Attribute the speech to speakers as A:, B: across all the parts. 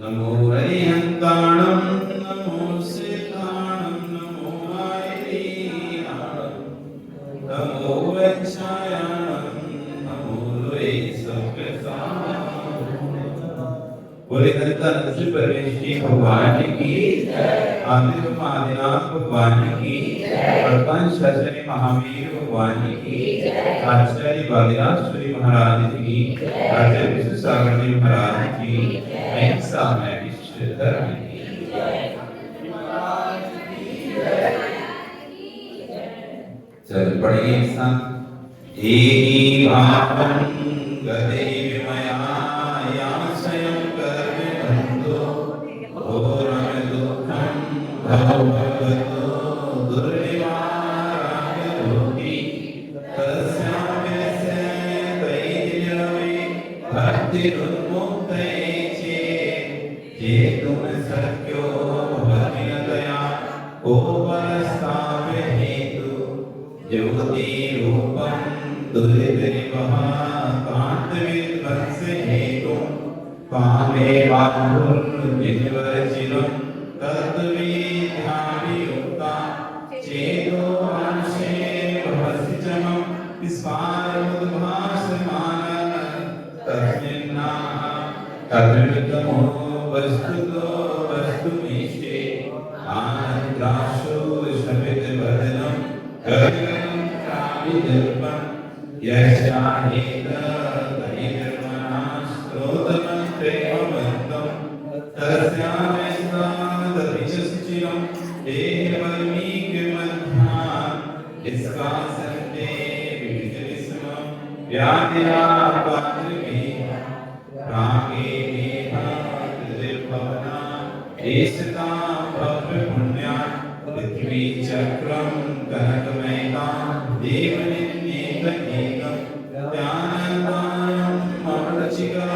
A: नमो हरिहंताणं नमो सीताणं नमो आयरीणाणं नमो वैशायाणं नमो लोये सव्यसाणं। बोले धन्य श्री परमेश्वरी भगवान की जय, आदित्य आदिनाथ भगवान की जय, और पंचशरी महावीर भगवान की जय, आचार्य बालिराश्वरी महाराज की जय, आचार्य विश्वसागर जी महाराज की अहिंसा में विश्व धर्म की जय। चल पढ़िए संत एहि भावं गदे विमया या स्वयं कर्म बंधो घोरम दुःखं भवभगतो दुर्निवारः रोगी तस्यामेसे दैर्यवे भक्तिरुन्मुक्तये तुम सत्यो भवति न दया को बलस्तावे हेतु ज्योति रूपं दुर्विवह कांत विध्वंस हेतु कामे बाहुर्जिनवरचिरं तद्विध्यानियुक्ता चेतो अंशे भवसि चमं विस्मारोद्भासमान तस्मिन्ना तद्वितमो वस्तुतो वस्तुमीशे आनंदाशु शमित वदनं कविं कामिदर्पं यशाहेत धैर्यमना स्तोत्रमन्त्रेमवन्तं तस्यामेस्तादभिचश्चिरं देहवल्मीकमध्यान् इसका सन्ते विविधविस्मं व्याधिना पात्रमेह रागे एषता भव्य पुण्या पृथ्वी चक्रं कनकमयिता देवनिन्येकमेकं ज्ञानदानं ममलचिकं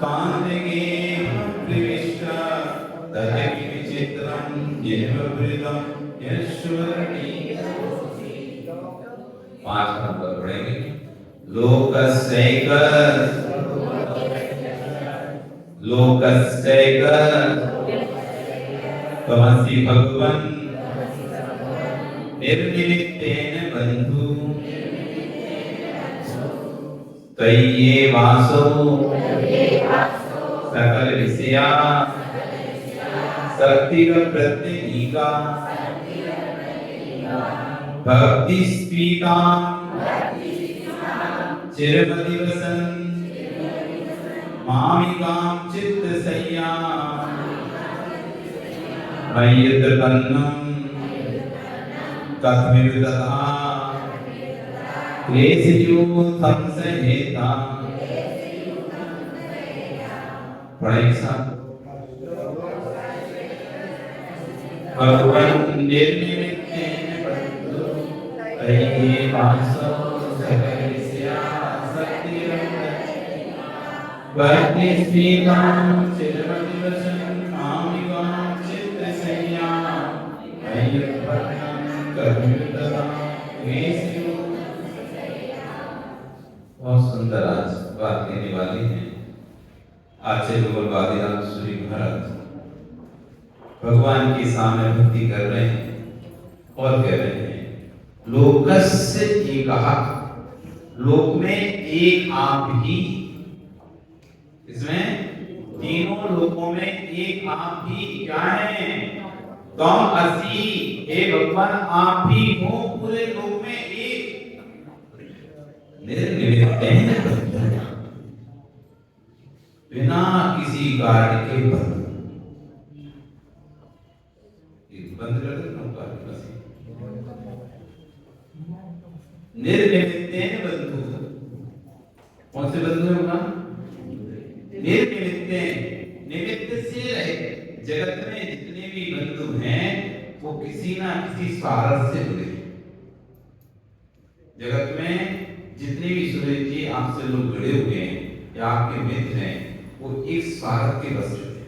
A: कान्तिके प्रविष्टा तदपि विचित्रं जिह्वभृतं यश्वर्णी। पांच नंबर पढ़ेंगे। लोकस्यैकः त्वमसि भगवन् निर्निमित्तेन बन्धु त्वय्येवासो सकल विषया शक्तिप्रत्यनीका भक्तिस्फीता चिरमदिवसन् मामिकां चित्तसय्या मय्यतन्नं कथमिवदता क्लेशयूथं सहेता। पढ़ाई साथ भगवन् निर्निमित्तेन बन्धु तय्येवासो सकलविषया भक्तिस्फीतां चिरमदिवसन् मामिकां चित्तसंज्ञा मय्यत्पन्नं कथमिवदता क्लेशयूथं। बहुत सुंदर आज बात कहने वाली है आचार्य बालिराश्वरी महाराज भगवान के सामने भक्ति कर रहे हैं और कह रहे हैं लोकस्य एकः, लोक में एक आप ही, इसमें तीनों लोकों में एक आप ही क्या है? तुम असि, हे भगवान आप ही हो पूरे लोक में एक निर्निमित्तेन बिना किसी कार्य के बंद कर देना कार्य बस निर्निमित्तेन बंधु। कौन से बंधु है उनका? निर्निमित्तेन, निमित्त से रहित। जगत में जितने भी बंधु हैं वो किसी ना किसी स्वार्थ से जुड़े हैं। जगत में जितने भी सूरज जी आपसे लोग जुड़े हुए हैं या आपके मित्र हैं वो एक स्वार्थ के बस जुड़े हैं।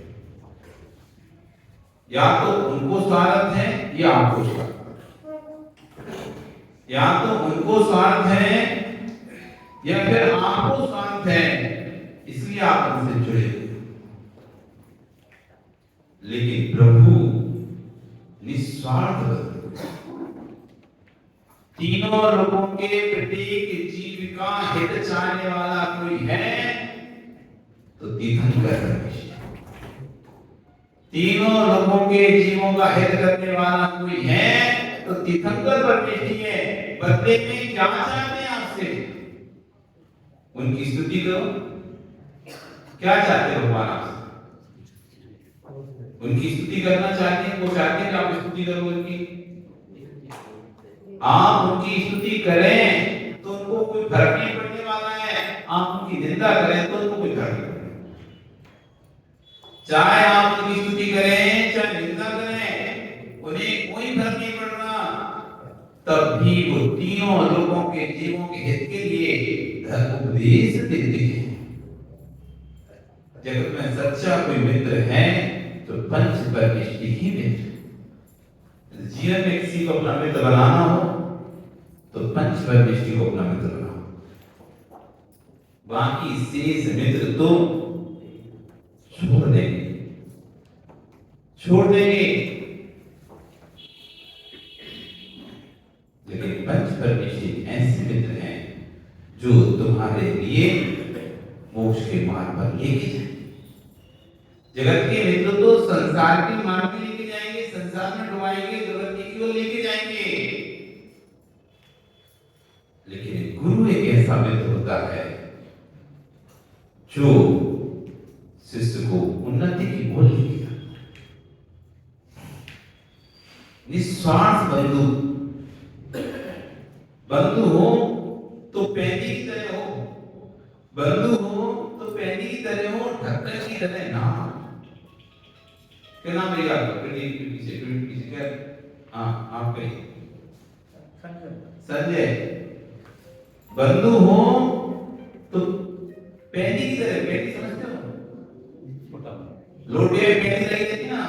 A: या तो उनको स्वार्थ है या आपको स्वार्थ। या तो उनको स्वार्थ है या फिर आपको स्वार्थ है, इसलिए आप उनसे जुड़े हुए। लेकिन प्रभु निस्वार्थ, तीनों लोगों के प्रत्येक जीव का हित चाहने वाला कोई है तो तीर्थंकर परमेश्वर। तीनों लोगों के जीवों का हित करने वाला कोई है तो तीर्थंकर परमेश्वर है। बदले में क्या चाहते हैं आपसे? उनकी स्तुति करो। क्या चाहते हो भगवान आपसे? उनकी स्तुति करना चाहते हैं, वो चाहते हैं कि आप स्तुति करो उनकी। आप उनकी स्तुति करें तो उनको कोई फर्क नहीं पड़ने वाला है, आप उनकी निंदा करें तो उनको कोई फर्क नहीं पड़ेगा। चाहे आप उनकी स्तुति करें चाहे निंदा करें, उन्हें कोई फर्क नहीं पड़ रहा, तब भी वो तीनों लोगों के जीवों के हित के लिए धर्म उपदेश देते हैं। जगत में सच्चा कोई मित्र है तो पंच परमेश्वर ही मित्र। जीवन में किसी को अपना मित्र बनाना हो तो पंच परमेश्वर को अपना मित्र बनाओ। बाकी शेष मित्र तो छोड़ देंगे। लेकिन पंच परमेश्वर ऐसे मित्र हैं जो तुम्हारे लिए मोक्ष के मार्ग पर लेके जाए। जगत के मित्र तो संसार के मार्ग पर लेके जाएंगे, संसार में डुबाएंगे, जगत की ओर लेके जाएंगे। लेकिन गुरु एक ऐसा मित्र होता है जो शिष्य को उन्नति की ओर लेके जाता है। निस्वार्थ बंधु हो तो पैदी की तरह हो, बंधु हो तो पैदी की तरह हो, ढक्कन की तरह ना। क्या नाम है आपका? पीछे क्या? हाँ आप कहिए। संजय। बंधु हो तो पैदी की तरह, पैदी समझते हो? लोटे पैदी लगी रहती ना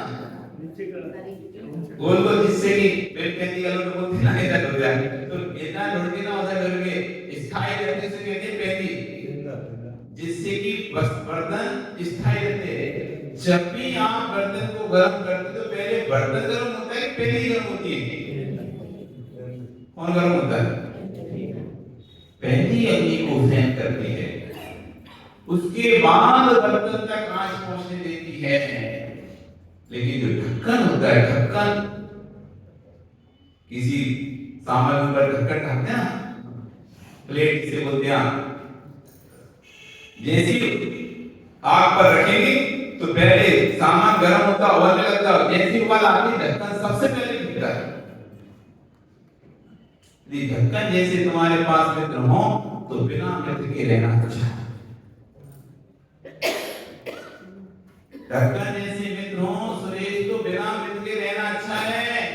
A: गोल गोल, जिससे कि पैदी का लोटे बोलते ना इधर हो जाए, तो इतना लोटे ना उधर करके स्थायी रहने से कहते हैं पैदी, जिससे कि बर्तन स्थायी रहते हैं। जब भी आप बर्तन को गर्म करते तो पहले बर्तन गर्म होता है, पैदी गर्म होती है? कौन गर्म होता है? पैदी अग्नि को सहन करती है, उसके बाद बर्तन तक आंच पहुंचने देती है। लेकिन जो ढक्कन होता है, ढक्कन किसी सामान पर ढक्कन ढकते हैं, प्लेट से बोलते हैं, जैसी आग पर रखेंगे तो पहले सामान गर्म होता, ओवन में लगता, जैसी उबाल आती ढक्कन सबसे पहले दिखता है। यदि ढक्कन जैसे तुम्हारे पास मित्र हो तो बिना मित्र के रहना अच्छा है। ढक्कन जैसे मित्र हो सुरेश तो बिना मित्र के रहना अच्छा है।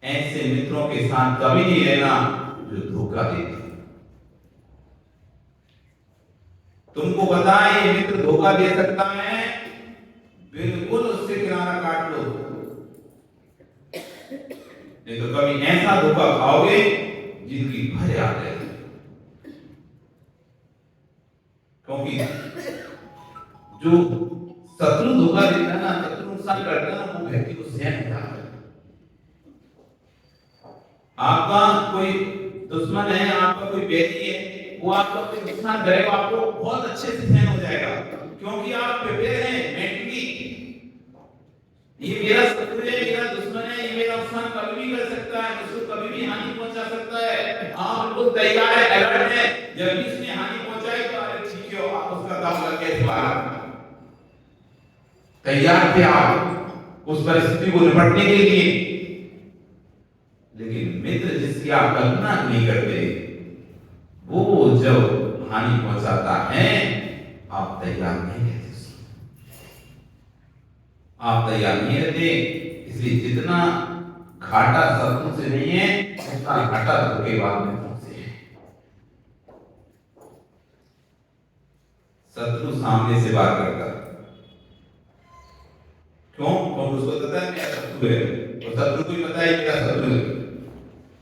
A: ऐसे मित्रों के साथ कभी नहीं रहना जो धोखा देते। तुमको पता है ये मित्र धोखा दे सकता है, बिल्कुल उससे किनारा काट लो, नहीं तो कभी ऐसा धोखा खाओगे जिनकी भय आ जाएगी। क्योंकि जो शत्रु धोखा देता है ना, शत्रु नुकसान करता है ना, वो व्यक्ति को सहन होता है। आपका कोई दुश्मन है, आपका कोई बैरी है, वो आपको कोई नुकसान करेगा, आपको बहुत अच्छे से सहन हो जाएगा, क्योंकि आप प्रिपेयर हैं मेंटली। ये मेरा शत्रु है, मेरा दुश्मन है, ये मेरा नुकसान कभी भी कर सकता है, मुझको कभी भी हानि पहुंचा सकता है। आप बिल्कुल तैयार है, अलर्ट है। जब भी उसने हानि पहुंचाए तो अरे ठीक है, आप उसका दाव लगे तैयार थे आप उस परिस्थिति को निपटने के लिए। लेकिन मित्र जिसकी आप कल्पना नहीं करते, वो जब हानि पहुंचाता है आप तैयार नहीं रहते, आप तैयार नहीं रहते। इसलिए जितना घाटा शत्रु से नहीं है, उतना घाटा धोखेबाज मित्रों से है। शत्रु सामने से बात करता है, क्यों? क्योंकि उसको पता है मेरा शत्रु है, और शत्रु को भी पता है मेरा शत्रु है।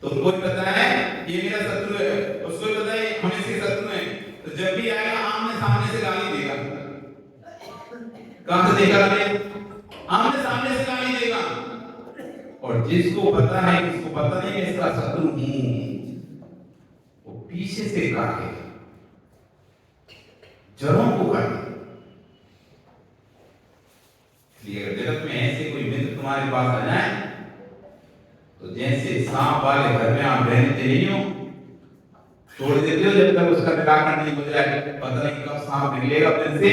A: तुमको भी पता है ये मेरा शत्रु है, उसको भी पता है हम इसके शत्रु हैं, तो जब भी आएगा आमने सामने से गाली देगा। कहां से देगा? आमने सामने से गाली देगा। और जिसको पता है, जिसको पता नहीं है इसका शत्रु हूं, वो पीछे से काटे, जड़ों को काटे। इसलिए जगत में ऐसे कोई मित्र तुम्हारे पास आ जाए तो जैसे सांप वाले घर में आप रहते नहीं हो, छोड़ देते हो जब तक उसका निराकरण नहीं हो जाए। पता नहीं कब सांप निकलेगा फिर से,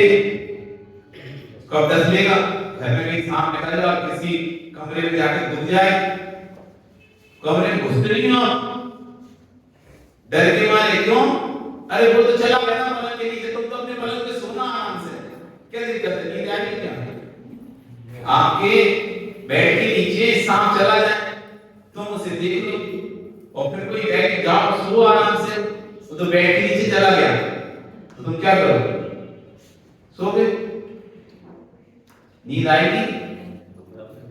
A: कब डस लेगा। घर में कहीं सांप निकल जाए और किसी कमरे में जाके घुस जाए, कमरे में घुसते नहीं हो डर के मारे। क्यों? अरे वो तो चला गया ना पलंग के नीचे, तुम तो अपने पलंग पे सोना आराम से, क्या दिक्कत है? नींद आएगी क्या? आपके बेड के नीचे सांप चला जाए तुम उसे देख लो, और फिर कोई कहे कि जाओ सो आराम से, वो तो बेड के नीचे चला गया, तो तुम क्या करोगे? सोगे? नींद आएगी?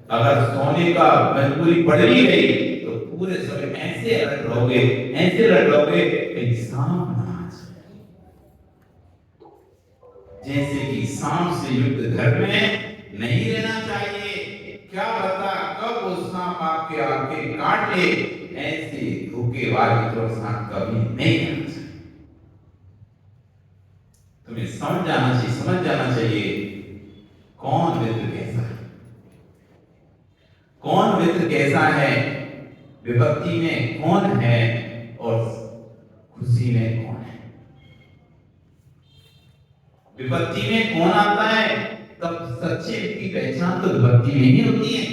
A: अगर सोने का मजबूरी पड़ ही गई तो पूरे समय ऐसे रट रहोगे, ऐसे रट रहोगे कि सांप ना आ जाए। जैसे कि सांप से युक्त घर में नहीं रहना चाहिए। क्या पता कब वो सांप आपके आके काट ले, ऐसे धोखेबाज तो सांप कभी नहीं आना चाहिए। तुम्हें समझ जाना चाहिए कौन मित्र कैसा है, कौन मित्र कैसा है, विपत्ति में कौन है और खुशी में कौन है। विपत्ति में कौन आता है, तब सच्चे की पहचान तो विपत्ति में ही होती है।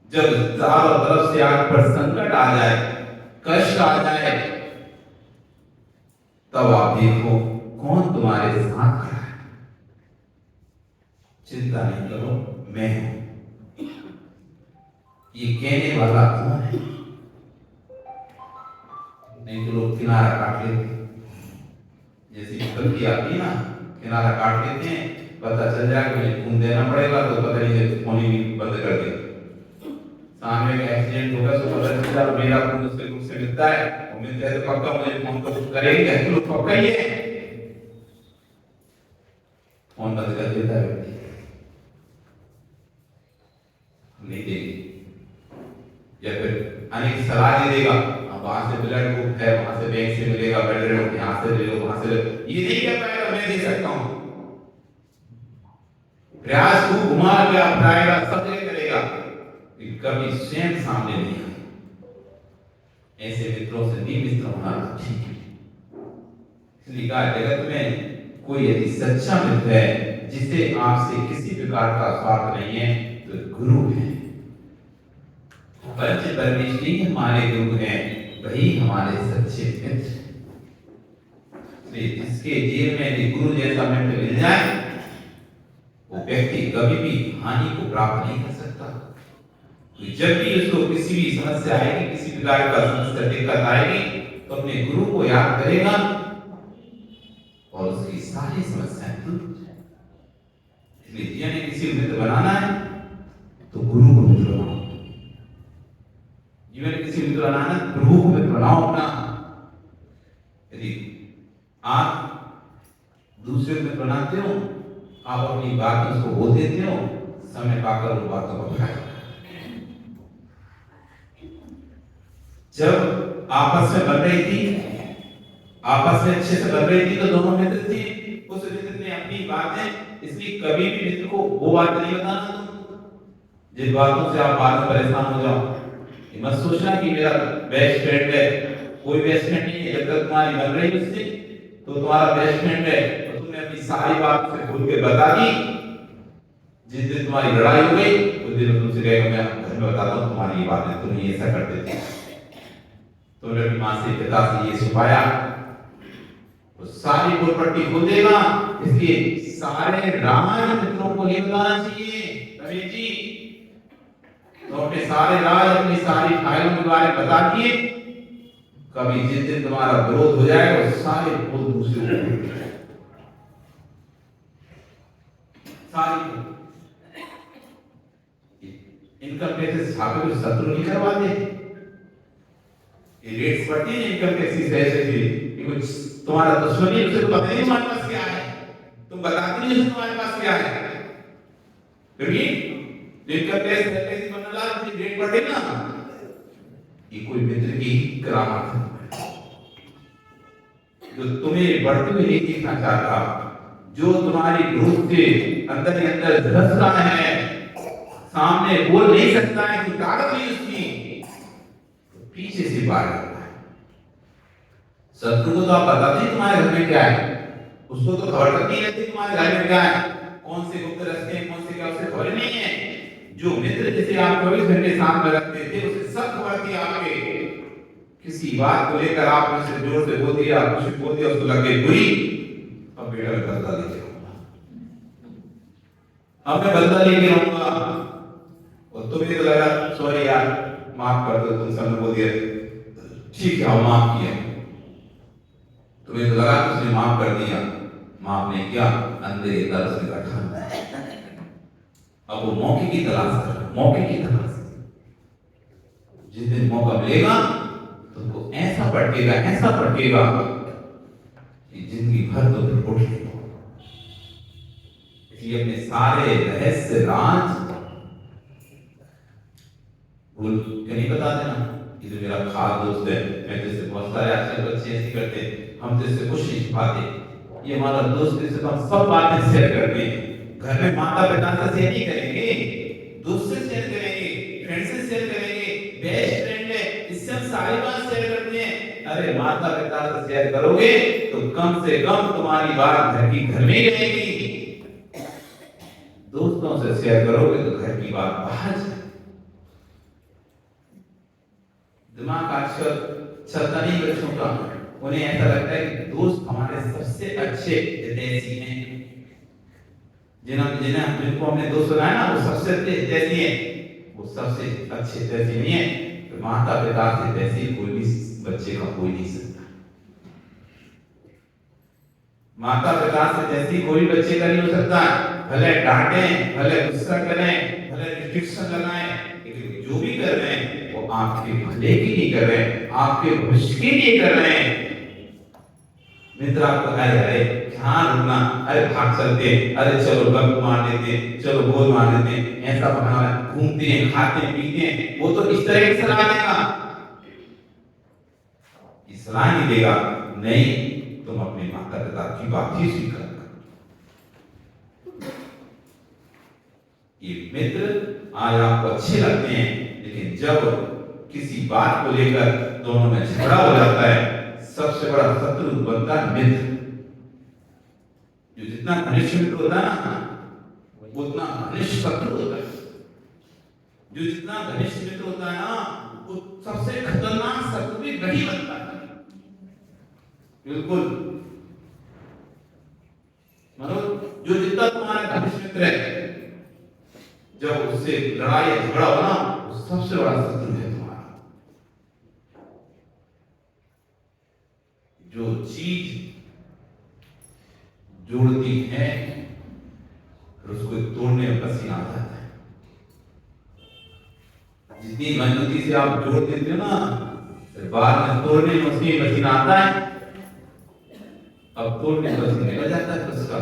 A: जब चारों तरफ से आग पर संकट आ जाए, कष्ट आ जाए, तब आप देखो कौन तुम्हारे साथ खड़ा है। चिंता नहीं करो, मैं हूं। ये कहने वाला कौन है? नहीं तो लोग किनारा काट लेते, जैसे विपत्ति आती है ना, किनारा काट लेते हैं, पता चल जाए मुझे खून देना पड़ेगा तो पता नहीं फोन ही बंद कर दे। सामने में एक्सीडेंट होगा तो पता चला मेरा खून उसके रूप से मिलता है, वो मिलता है तो पक्का मुझे फोन तो करेंगे, तो लोग पक्का ही है, फोन बंद कर देता है व्यक्ति, नहीं देगी। या फिर अनेक सलाह दे देगा, वहां से ब्लड ग्रुप है, वहां से बैंक से मिलेगा, ब्लड यहाँ से ले लो, वहां से ले लो, ये नहीं कर पाएगा, मैं दे सकता हूं। प्रयास को घुमा के अपनाएगा, सब जगह करेगा, कभी स्वयं सामने नहीं आए। ऐसे मित्रों से नहीं मित्र होना ठीक है। इसलिए कहा जगत में कोई यदि सच्चा मित्र है जिसे आपसे किसी प्रकार का स्वार्थ नहीं है तो गुरु है। पंच परमेश्वरी हमारे गुरु हैं, वही हमारे सच्चे मित्र। जिसके जीवन में यदि गुरु जैसा मित्र मिल जाए वो व्यक्ति कभी भी हानि को प्राप्त नहीं कर सकता। तो जब भी उसको किसी भी समस्या आएगी, किसी प्रकार का समस्या दिक्कत आएगी, तो अपने गुरु को याद करेगा और उसकी सारी समस्याएं दूर हो जाएंगी। इसलिए जीवन में किसी मित्र बनाना है तो गुरु को मित्र बनाओ। जीवन में किसी मित्र बनाना है, प्रभु को मित्र बनाओ अपना। यदि आप दूसरे मित्र बनाते हो, आप अपनी बात उसको बोल देते हो, समय पाकर उन बातों को भुला जाओ। जब आपस में बन रही थी, आपस में अच्छे से बन रही थी, तो दोनों मित्र थे, उस मित्र ने अपनी बातें, इसलिए कभी भी मित्र को वो बात नहीं बताना जिस बातों से आप बाद में परेशान हो जाओ। ये मत सोचना कि मेरा बेस्ट फ्रेंड है, कोई बेस्ट फ्रेंड नहीं है। जब तक तुम्हारी बन रही है उससे तो तुम्हारा बेस्ट फ्रेंड है, तो तुमने अपनी सारी बात उसे खुल के बता दी। जिस दिन तुम्हारी लड़ाई हो गई उस दिन तुमसे कहेगा मैं घर में बताता हूँ तुम्हारी ये बातें, तुम ये ऐसा करते थे, तुमने अपनी माँ से पिता से ये छुपाया, तो सारी पुरपट्टी खुल देगा। इसलिए सारे राज मित्रों को ये बताना चाहिए रमेश जी, तो अपने सारे राज, अपनी सारी फाइलों के बारे में बता दिए। कभी जिस दिन तुम्हारा विरोध हो जाए वो सारे बोल दूसरे को सारी इनकम टैक्स छापे कुछ शत्रु नहीं करवाते? ये रेट्स बढ़ती है इनकम टैक्स की वजह से, ये कुछ तुम्हारा दुश्मनी उसे तो पता नहीं तुम्हारे पास क्या है, तुम बताते नहीं तुम्हारे पास क्या है। क्योंकि इनकम टैक्स बनने लगा रेट बढ़े ना, ये कोई मित्र की करामात है जो तुम्हें बढ़ते हुए नहीं देखना चाहता, जो तुम्हारी ग्रोथ के अंदर ही अंदर धस रहा है, सामने बोल नहीं सकता है, कोई ताकत नहीं उसकी, तो पीछे से पार करता है। शत्रु को तो आप बताते हैं तुम्हारे घर में क्या है, उसको तो खबर तक नहीं रहती तुम्हारे घर में क्या है, कौन से गुप्त रास्ते हैं, कौन से क्या, उसे खबर नहीं है। जो मित्र जिसे आप 24 घंटे साथ में रखते थे उसे सब खबर थी आपके, किसी बात को लेकर आपने उसे जोर से बोल दिया, कुछ बोल दिया, उसको लग गई बुरी, अब बेटा मैं बदला लेके आऊंगा, अब मैं बदला लेके आऊंगा। और तुम्हें तो लगा सॉरी यार माफ कर दो, तुम सबने बोल दिया ठीक है माफ किया, तुम्हें तो लगा उसने माफ कर दिया, माफ नहीं किया, अंदर ये दर्द से बैठा। अब वो मौके की तलाश कर रहा है, मौके की तलाश। जिस दिन मौका मिलेगा तुमको ऐसा पटकेगा कि जिंदगी भर तो फिर उठ नहीं हो। इसलिए अपने सारे रहस्य राज भूल के नहीं बता देना। ये जो मेरा खास दोस्त है, मैं जैसे बहुत सारे आजकल बच्चे ऐसे करते हैं, हम जैसे कुछ नहीं छिपाते, ये हमारा दोस्त जैसे हम सब बातें शेयर करते हैं। घर में माता पिता से शेयर नहीं करेंगे, दोस्त से शेयर करेंगे, फ्रेंड से शेयर करेंगे, बेस्ट फ्रेंड है इससे हम सारी बात शेयर करते हैं। अरे माता पिता से शेयर करोगे तो कम से कम तुम्हारी बात घर की घर में ही रहेगी, दोस्तों से शेयर करोगे तो घर की बात बाहर जाए। दिमाग आजकल चलता नहीं बच्चों का, उन्हें ऐसा लगता है कि दोस्त हमारे सबसे अच्छे हितैषी हैं, जिनको हमने दोस्त बनाया ना वो सबसे अच्छे हितैषी हैं, वो सबसे अच्छे हितैषी नहीं है। तो माता पिता से हितैषी कोई भी बच्चे का कोई नहीं सकता, माता पिता से हितैषी कोई बच्चे का नहीं हो सकता। भले डांटे, भले गुस्सा करें, भले रिस्ट्रिक्शन लगाएं, लेकिन जो भी कर रहे हैं वो आपके भले की नहीं कर रहे हैं, आपके भविष्य के लिए कर रहे हैं। मित्र आपको अरे क्या रुकना, अरे भाग चलते, अरे चलो बंक मार देते, चलो गोल मार देते, ऐसा बहाना, घूमते हैं, खाते हैं, पीते हैं, वो तो इस तरह की सलाह देगा, सलाह नहीं देगा। नहीं, तुम अपने माता पिता की बात ही स्वीकार करो। ये मित्र आज आपको अच्छे लगते हैं, लेकिन जब किसी बात को लेकर दोनों में झगड़ा हो जाता है, सबसे बड़ा शत्रु बनता है मित्र। जो जितना घनिष्ठ मित्र होता है ना, उतना घनिष्ठ शत्रु होता है। जो जितना घनिष्ठ मित्र होता है ना, वो सबसे खतरनाक शत्रु भी वही बनता है। बिल्कुल मानो जो जितना तुम्हारा घनिष्ठ मित्र है, जब उससे लड़ाई झगड़ा हो ना, वो सबसे बड़ा शत्रु है तुम्हारा। जो चीज जोड़ती है फिर उसको तोड़ने में पसीना आता है। जितनी मजबूती से आप जोड़ देते हो ना, फिर बाद में तोड़ने में उसमें पसीना आता है। अब तोड़ने में पसीना निकल जाता है उसका,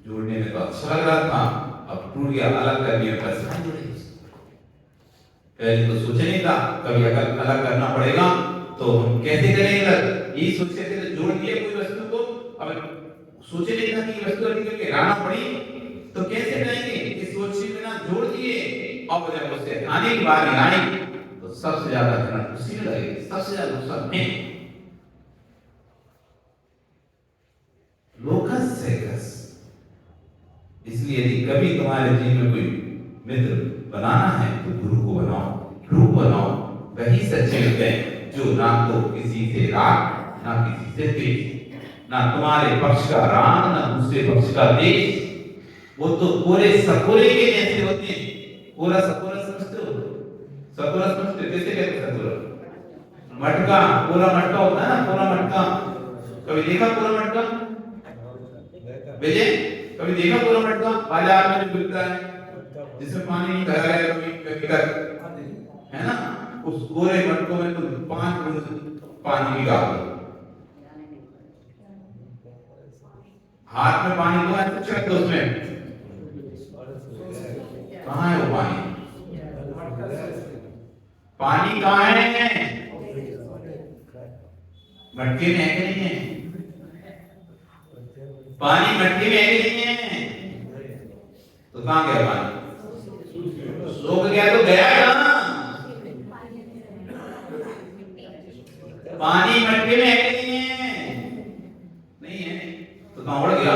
A: जोड़ने में तो अच्छा लग रहा था, अब टूट गया, अलग करने में पसीना जुड़ेगा। पहले तो सोचे नहीं था कभी अगर अलग करना पड़ेगा तो हम कैसे करेंगे, यही सोचते थे तो जोड़ दिए कोई वस्तु को, अब सोचे नहीं था कि वस्तु निकल के लाना पड़ी तो कैसे करेंगे, इस सोचे बिना जोड़ दिए। अब जब उससे आने की बारी आई तो सबसे ज्यादा ध्यान उसी में लगेगा, सबसे ज्यादा नुकसान में लोकस सेकस। इसलिए यदि कभी तुम्हारे जीवन में कोई मित्र बनाना है तो गुरु को बनाओ, गुरु बनाओ। वही सच्चे मित्र हैं जो ना तो किसी से राग, ना किसी से द्वेष, ना तुम्हारे पक्ष का राग, ना दूसरे पक्ष का द्वेष। वो तो पूरे सकोरे के जैसे होते हैं। पूरा सकोरा समझते हो? सकोरा समझते कैसे कहते हैं? सकोरा मटका, पूरा मटका होता है ना, पूरा मटका। कभी देखा पूरा मटका? विजय कभी देखा पूरा मटका बाजार में जो बिकता है, जिसमें पानी नहीं भरा है कभी तक, है ना, उस गोरे मटकों में तुम 5 बूंद पानी भी डाल दो, हाथ में पानी तो है तो छिड़क दो उसमें, कहाँ है वो पानी? पानी कहाँ है? मटके में है कि नहीं है? पानी मटके में है कि नहीं है? तो कहाँ गया पानी? सूख गया तो गया कहाँ? पानी मटके में है कि नहीं है? नहीं है तो कहाँ उड़ गया?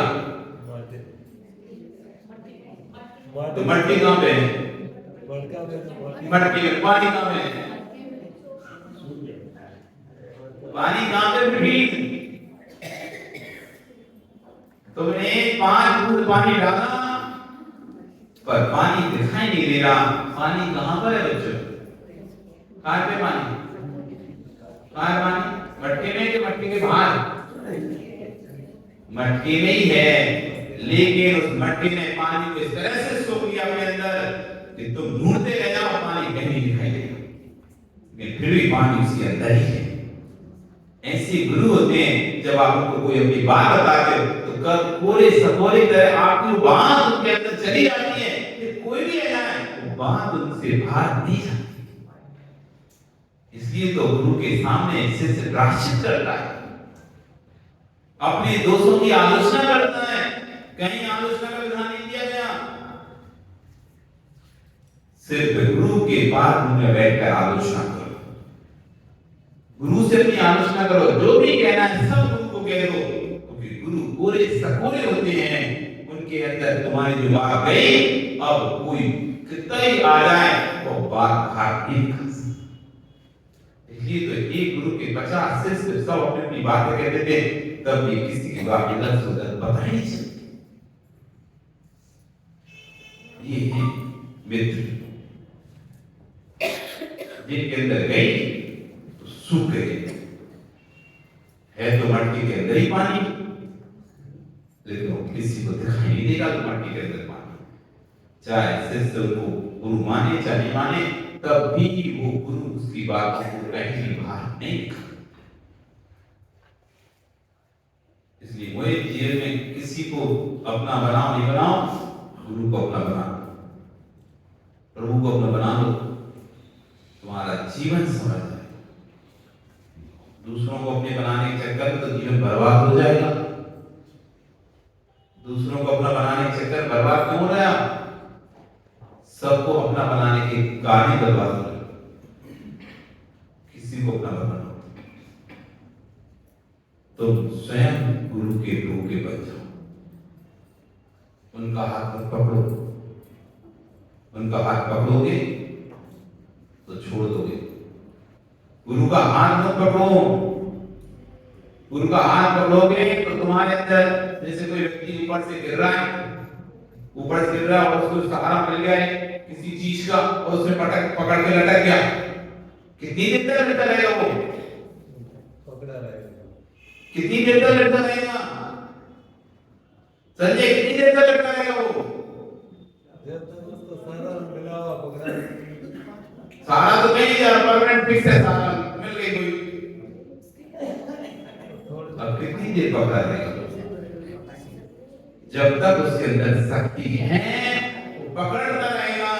A: तो मटकी कहाँ पे है? मटकी में पानी कहाँ पे है? पानी कहाँ पे फिर? तुमने 5 बूंद पानी डाला पर पानी दिखाई नहीं दे रहा। पानी कहाँ पर है बच्चों? कहाँ पे पानी? कहाँ है पानी? मटके में कि मटके के बाहर? मटके में ही है, लेकिन उस मटके ने पानी को इस तरह से सोख लिया अपने अंदर कि तुम ढूंढते रह जाओ, पानी कहीं नहीं दिखाई देगा, लेकिन फिर भी पानी उसके अंदर ही है। ऐसे गुरु होते हैं, जब आप उनको कोई अपनी बात बताते हो तो कब पूरे सपोरे तरह आपकी बात उनके अंदर चली जाती है कि कोई भी है ना वो बात उनसे बाहर नहीं जाती। इसलिए तो गुरु के सामने शिष्य प्रायश्चित करता है, अपने दोषों की आलोचना करता है। कहीं आलोचना का विधान नहीं दिया गया, सिर्फ गुरु के पास में बैठकर आलोचना करो, गुरु से अपनी आलोचना करो, जो भी कहना है सब गुरु को कह दो, क्योंकि गुरु पूरे सकोरे होते हैं, उनके अंदर तुम्हारी जो बात गई, अब कोई कितना ही आ जाए वो बात बाहर नहीं कर सकता। इसलिए तो एक गुरु के 50 शिष्य सब अपनी अपनी बातें कहते थे, तब भी किसी की बात गलत से गलत पता ही नहीं चलती। ये है मित्र, जिनके अंदर गई तो सूख गए, है तो मटकी के अंदर ही पानी, लेकिन किसी को दिखाई नहीं देगा तो मटकी के अंदर पानी। चाहे शिष्य को गुरु माने चाहे नहीं माने, तब भी वो गुरु उसकी बात को कहीं बाहर नहीं दिखा। इसलिए वो जीवन में किसी को अपना बनाओ नहीं बनाओ, गुरु को अपना बनाओ, प्रभु को अपना बना लो, तुम्हारा जीवन समझ जाए। दूसरों को अपने बनाने के चक्कर में तो जीवन बर्बाद हो जाएगा। दूसरों को अपना बनाने के चक्कर बर्बाद क्यों हो रहा? सबको अपना बनाने के कारण बर्बाद हो रहा। किसी को अपना बनाना, तुम स्वयं गुरु के धोखे बन जाओ, उनका हाथ पकड़ो, उनका हाथ पकड़ोगे तो छोड़ दोगे। गुरु का हाथ मत पकड़ो, गुरु का हाथ पकड़ोगे तो तुम्हारे अंदर जैसे कोई व्यक्ति ऊपर से गिर रहा है, ऊपर से गिर रहा है और उसको सहारा मिल गया है किसी चीज का और उसने पकड़ के लटक गया, कितनी देर तक लटका रहेगा? वो पकड़ा रहेगा, कितनी देर तक लटका रहेगा? संजय कितनी देर तक लटका रहेगा? वो जब तक उसको सहारा मिला हुआ पकड़ा, सहारा तो नहीं यार, परमानेंट फिक्स है, सहारा मिल गई कोई, अब कितनी देर पकड़ा रहेगा? जब तक उसके अंदर शक्ति है वो पकड़ता रहेगा।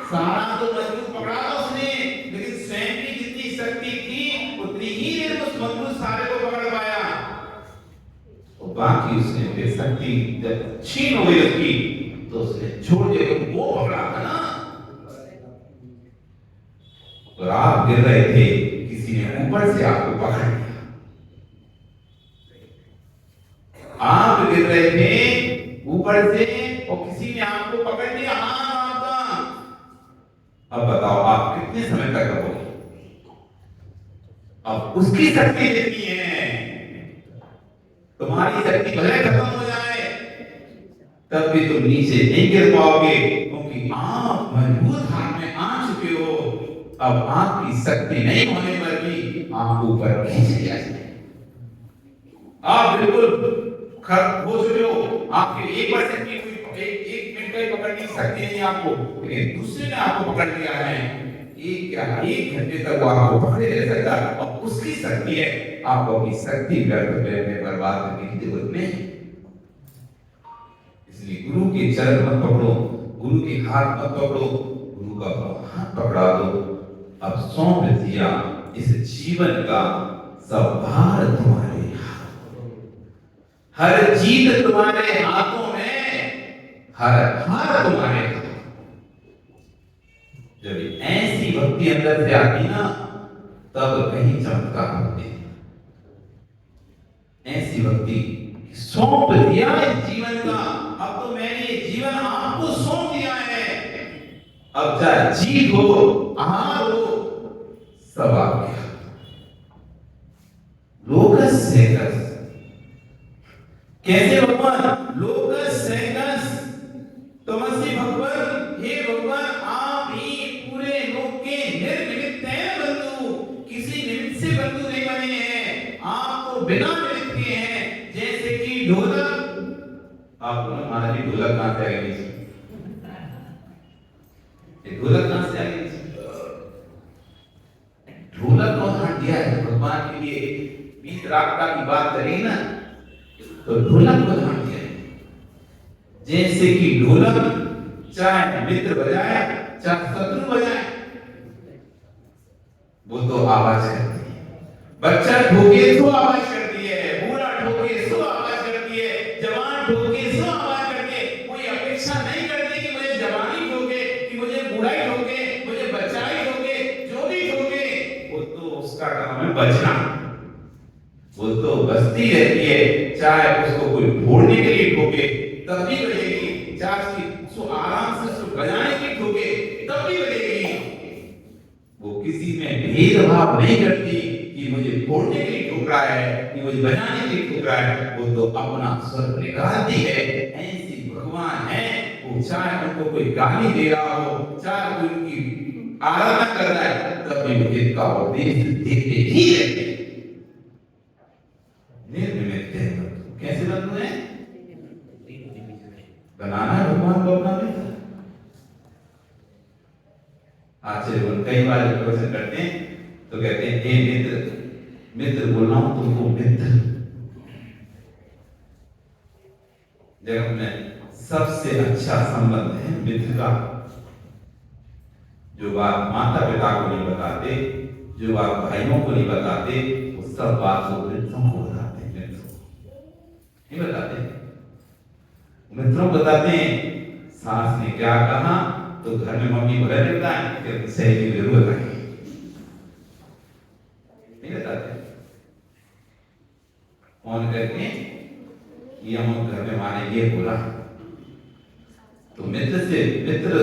A: सहारा तो मजबूत पकड़ा था उसने, लेकिन स्वयं की जितनी शक्ति थी उतनी ही देर उस मजबूत सहारे को पकड़ पाया, और बाकी उसने फिर शक्ति जब छीन हो गई उसकी तो उसने छोड़ दिया, वो पकड़ा था ना। और आप गिर रहे थे, किसी ने ऊपर से आपको पकड़ लिया, आप गिर रहे थे ऊपर से और किसी ने आपको पकड़ लिया हाथ आपका। अब बताओ आप कितने समय तक रहोगे? अब उसकी शक्ति जितनी है, तुम्हारी शक्ति भले खत्म हो जाए तब भी तुम नीचे नहीं गिर पाओगे, क्योंकि आप मजबूत हाथ में आ चुके हो। अब आपकी शक्ति नहीं होने पर भी आप ऊपर खींच लिया जाए, आप बिल्कुल हो चुके हो, आपके 1% की एक मिनट कहीं पकड़ने की शक्ति नहीं आपको, लेकिन दूसरे ने आपको पकड़ लिया है, एक घंटे तक वो आपको पकड़े रह सकता है, और उसकी शक्ति है। आपको अपनी शक्ति व्यर्थ में बर्बाद करने की जरूरत नहीं। इसलिए गुरु के चरण मत पकड़ो, गुरु के हाथ मत पकड़ो, गुरु का हाथ पकड़ा दो। अब सौंप दिया इस जीवन का सब भार तुम्हारे हाथों, हर जीत तुम्हारे हाथों में, हर हार तुम्हारे हाथों। जब ऐसी भक्ति अंदर से आती ना, तब कहीं चमत्कार होते हैं। ऐसी भक्ति सौंप दिया इस जीवन का, अब तो मैंने ये जीवन आपको सौंप दिया है, अब चाहे जीत हो हार हो सब आपके हाथ। लोकस सेकस, कैसे भगवान? लोकस सेकस, तमसी भगवान, हे भगवान आप ही पूरे लोक के निर्निमित्त हैं बंधु, किसी निमित्त से बंधु नहीं बने हैं, आप तो बिना निमित्त के हैं। जैसे कि ढोलक, आपको ना महाराज जी ढोलक कहां से आ गई? ढोलक कहां से आ गई? ढोलक को हाथ दिया है भगवान के लिए, बीत रागता की बात करें ना, तो ढोलक को हाथ दिया है। जैसे कि ढोलक चाहे मित्र बजाए चाहे शत्रु बजाए, वो तो आवाज करती है। बच्चा ठोके तो आवाज करती है, बूढ़ा ठोके तो आवाज करती है, जवान ठोके तो आवाज करती है। कोई अपेक्षा नहीं करती कि मुझे जवानी ठोके, कि मुझे बूढ़ाई ठोके, मुझे बच्चाई ठोके, जो भी ठोके वो तो उसका काम है बजना, वो तो बजती रहती है। चाहे उसको कोई फोड़ने के लिए ठोके तब भी बजेगी, चाहे उसको आराम से उसको बजाने के लिए ठोके तब भी बजेगी। वो किसी में भेदभाव नहीं करती कि मुझे फोड़ने के लिए ठोक रहा है कि मुझे बजाने के लिए ठोक रहा है, वो तो अपना स्वर निकालती है। ऐसी भगवान है वो, चाहे उनको कोई गाली दे रहा हो, चाहे कोई उनकी आराधना कर रहा है, तब भी मुझे का उपदेश देते ही रहते हैं। निर्निमित्त है, कैसे बंधु है? बनाना है भगवान को अपना मित्र। आचार्य कई बार प्रवचन करते हैं तो कहते हैं, हे मित्र, मित्र बोल रहा हूं तुमको मित्र। जगत में सबसे अच्छा संबंध है मित्र का। जो बात माता पिता को नहीं बताते, जो बात भाइयों को नहीं बताते, वो सब बात को मित्रों को बताते हैं। नहीं बताते, मित्रों को बताते हैं। सास ने क्या कहा तो घर में मम्मी को रह लेता है, फिर सहेली को जरूर बताएंगे। नहीं बताते, फोन करके कि हम घर में माने ये बोला। तो मित्र से मित्र,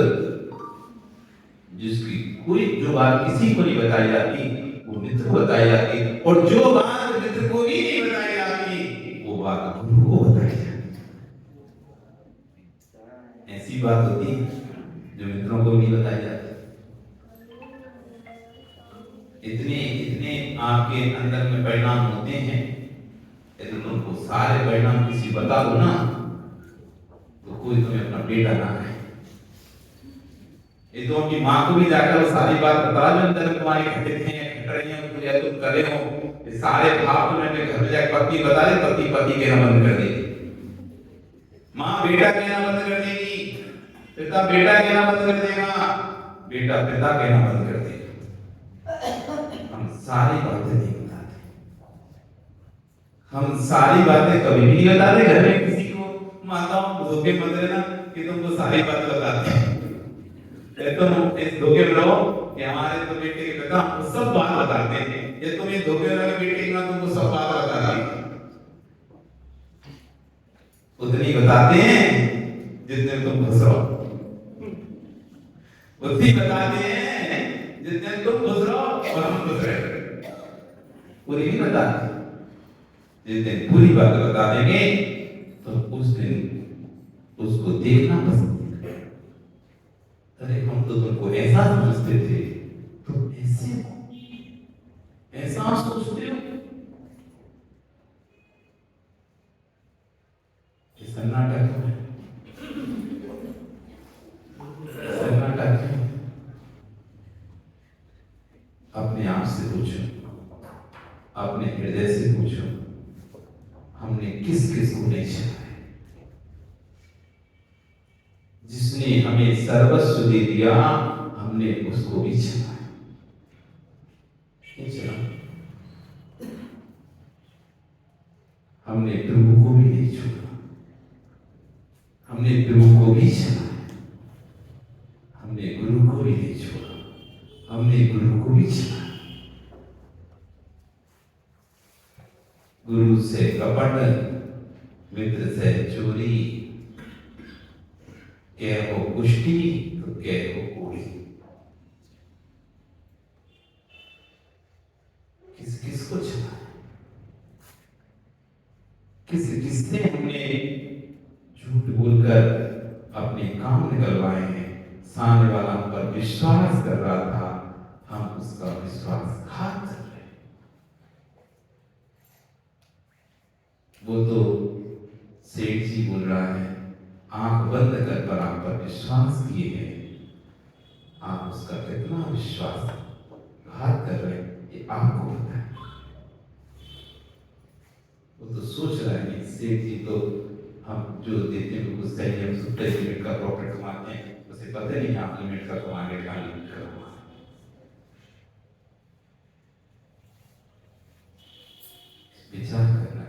A: जिसकी कोई जो बात किसी को नहीं बताई जाती वो मित्र को बताई जाती, और जो बात मित्र को भी नहीं बताई जाती वो बात गुरु को बताई जाती। ऐसी बात होती है जो मित्रों को नहीं बताई जाती। इतने इतने आपके अंदर में परिणाम होते हैं, यदि उनको सारे परिणाम किसी बता दो ना, तो कोई तुम्हें अपना बेटा ना है। ये तो अपनी माँ को भी जाकर वो सारी बात बता जो अंदर तुम्हारे घटित हैं, घट रही हैं, तुम कर रहे हो, ये सारे भाव तुमने घर में जाकर पति बता दे, पति पति कहना बंद कर देगी, माँ बेटा कहना बंद कर देगी, पिता बेटा कहना बंद कर देगा, बेटा पिता कहना बंद कर देगा। हम सारी बातें नहीं बताते, हम सारी बातें कभी भी नहीं बताते। घर में किसी को माताओं को धोखे मत देना कि तुमको सारी बातें बताते हैं। तुम इस धोखे में रहो कि हमारे तो बेटे के पिता हमको सब बात बताते हैं, ये तुम इस धोखे में रहो बेटे की मां तुमको सब बात बताती है। उतनी बताते हैं जितने तुम खुश रहो, उतनी बताते हैं जितने तुम खुश रहो और हम खुश रहे। पूरी नहीं बताते, जिस दिन पूरी बात बता देंगे तो उस दिन उसको देखना पसंद। अरे हम तो तुमको ऐसा समझते थे, तुम ऐसा सोचते हो। सन्नाटा क्यों है? अपने आप से पूछो, अपने हृदय से पूछो, हमने किस किस को नहीं चला? जिसने हमें सर्वस्व दे दिया, हमने उसको भी चला नहीं चला। हमने प्रभु को भी नहीं छोड़ा, हमने प्रभु को भी चला, हमने गुरु को भी नहीं छोड़ा, हमने गुरु को भी चला। गुरु से कपट, मित्र से चोरी, कह हो कुश्ती तो कह हो कोड़ी। किस किस को चला? किससे हमने झूठ बोलकर अपने काम निकलवाए हैं? सामने वाला हम पर विश्वास कर रहा था, हम उसका विश्वासघात कर रहे हैं। वो तो सेठ जी बोल रहा है, आंख बंद कर पर आप पर विश्वास किए हैं, आप उसका कितना विश्वासघात कर रहे हैं ये आपको पता है। वो तो सोच रहा है सेठ जी तो हम जो देते हैं बिल्कुल सही है, हम 70 लिमिट का प्रॉफिट कमाते हैं, उसे पता नहीं आप लिमिट का कमाएंगे, कहाँ लिमिट का कमाएंगे। विचार करना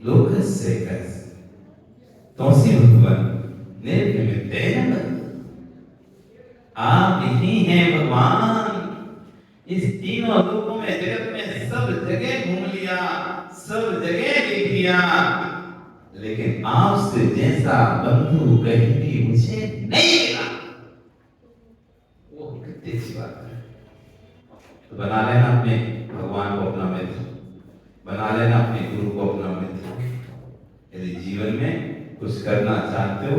A: लोकस्य तोसी भगवान निर्निमित्तेन, आप ही हैं भगवान। इस तीनों रूपों में, जगत में सब जगह घूम लिया, सब जगह देख लिया, लेकिन आपसे जैसा बंधु कहीं भी मुझे नहीं मिला। वो कितनी अच्छी बात है। तो बना लेना अपने भगवान को अपना मित्र, बना लेना अपने गुरु को अपना मित्र। यदि जीवन में कुछ करना चाहते हो,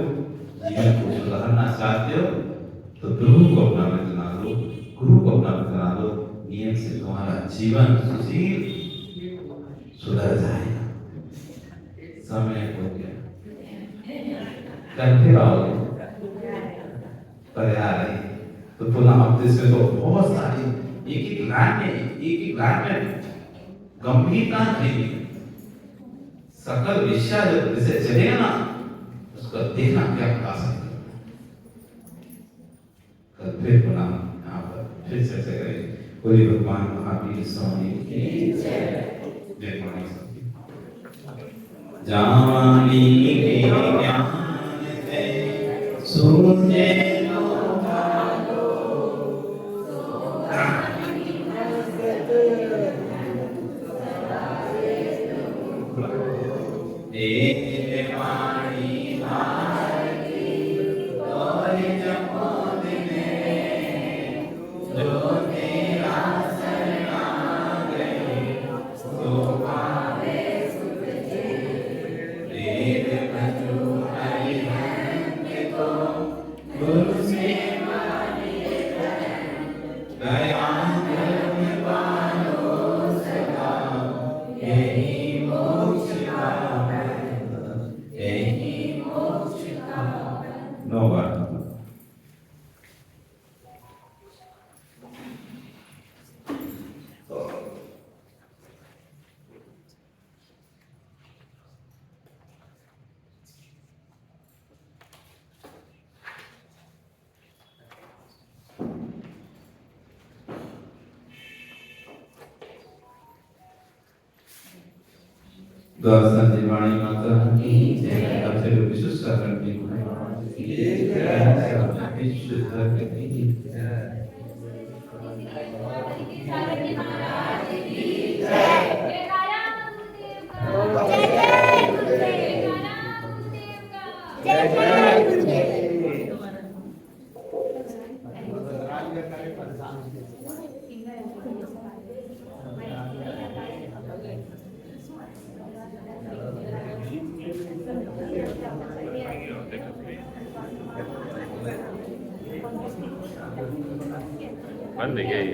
A: जीवन को सुधारना चाहते हो, तो प्रभु को अपना मित्र बना लो, गुरु को अपना मित्र बना लो। नियम से तुम्हारा जीवन सुशील सुधर जाएगा। समय हो गया, कल फिर आओगे पर आ रही तो पुनः हफ्ते से तो बहुत सारी एक एक लाइन में गंभीरता नहीं, सकल विषय जब विषय चलेगा ना, उसका देखना क्या बता सकते। कल फिर पुनः यहाँ पर फिर चर्चा करेंगे। बोलिए भगवान महावीर स्वामी की जय। जानी के ज्ञान से सूझे वाणी माता की जय। अब से विशुद्ध साधन की विशुद्ध साधन की
B: बंद है क्या ये?